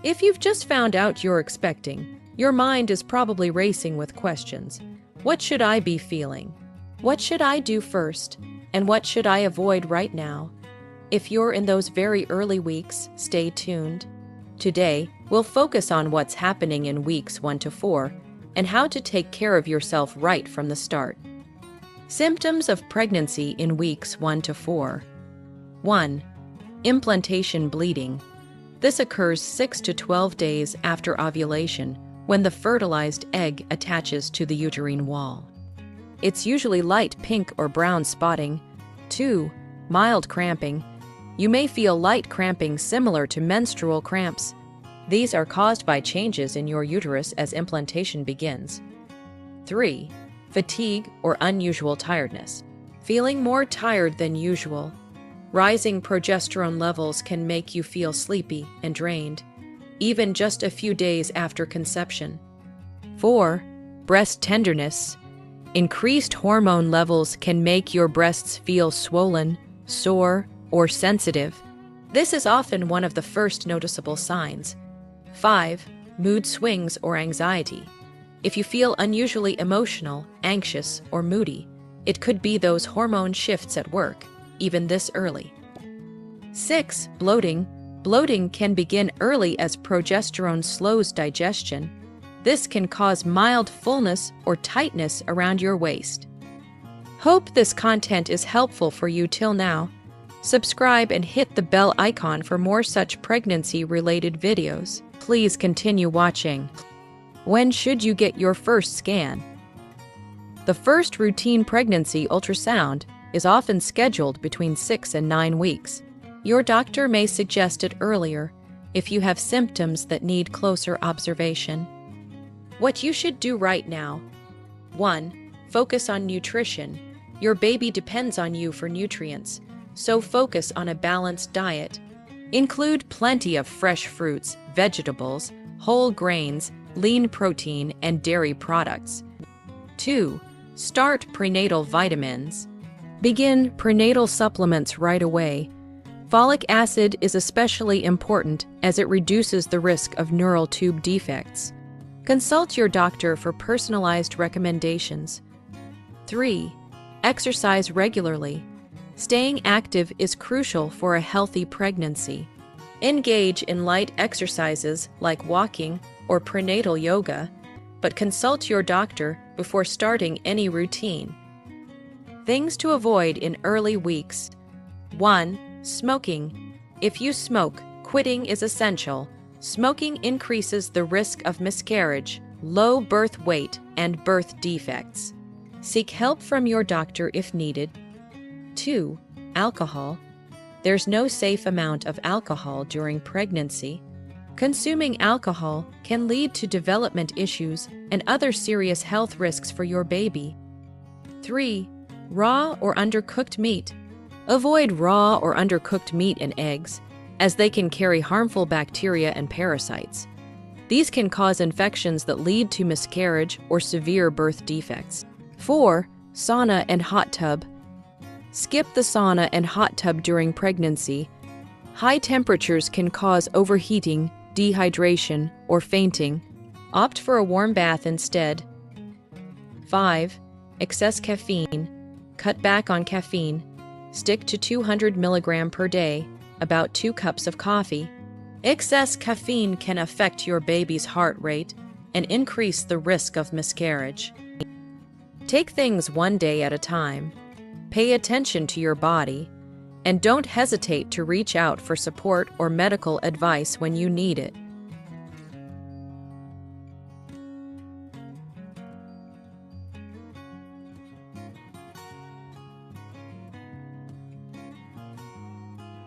If you've just found out you're expecting, your mind is probably racing with questions. What should I be feeling? What should I do first? And what should I avoid right now? If you're in those very early weeks, stay tuned. Today, we'll focus on what's happening in weeks 1 to 4 and how to take care of yourself right from the start. Symptoms of pregnancy in weeks 1 to 4. 1. Implantation bleeding. This occurs 6 to 12 days after ovulation when the fertilized egg attaches to the uterine wall. It's usually light pink or brown spotting. 2. Mild cramping. You may feel light cramping similar to menstrual cramps. These are caused by changes in your uterus as implantation begins. 3. Fatigue or unusual tiredness. Feeling more tired than usual. Rising progesterone levels can make you feel sleepy and drained, even just a few days after conception. 4. Breast tenderness. Increased hormone levels can make your breasts feel swollen, sore, or sensitive. This is often one of the first noticeable signs. 5. Mood swings or anxiety. If you feel unusually emotional, anxious, or moody, it could be those hormone shifts at work, even this early. 6. Bloating. Bloating can begin early as progesterone slows digestion. This can cause mild fullness or tightness around your waist. Hope this content is helpful for you till now. Subscribe and hit the bell icon for more such pregnancy-related videos. Please continue watching. When should you get your first scan? The first routine pregnancy ultrasound is often scheduled between 6 and 9 weeks. Your doctor may suggest it earlier if you have symptoms that need closer observation. What you should do right now. 1. Focus on nutrition. Your baby depends on you for nutrients, so focus on a balanced diet. Include plenty of fresh fruits, vegetables, whole grains, lean protein, and dairy products. 2. Start prenatal vitamins. Begin prenatal supplements right away. Folic acid is especially important as it reduces the risk of neural tube defects. Consult your doctor for personalized recommendations. 3. Exercise regularly. Staying active is crucial for a healthy pregnancy. Engage in light exercises like walking or prenatal yoga, but consult your doctor before starting any routine. Things to avoid in early weeks. 1. Smoking. If you smoke, quitting is essential. Smoking increases the risk of miscarriage, low birth weight, and birth defects. Seek help from your doctor if needed. 2. Alcohol. There's no safe amount of alcohol during pregnancy. Consuming alcohol can lead to development issues and other serious health risks for your baby. 3. Raw or undercooked meat. Avoid raw or undercooked meat and eggs, as they can carry harmful bacteria and parasites. These can cause infections that lead to miscarriage or severe birth defects. 4. Sauna and hot tub. Skip the sauna and hot tub during pregnancy. High temperatures can cause overheating, dehydration, or fainting. Opt for a warm bath instead. 5. Excess caffeine. Cut back on caffeine. Stick to 200 mg per day, about 2 cups of coffee. Excess caffeine can affect your baby's heart rate and increase the risk of miscarriage. Take things one day at a time. Pay attention to your body, and don't hesitate to reach out for support or medical advice when you need it.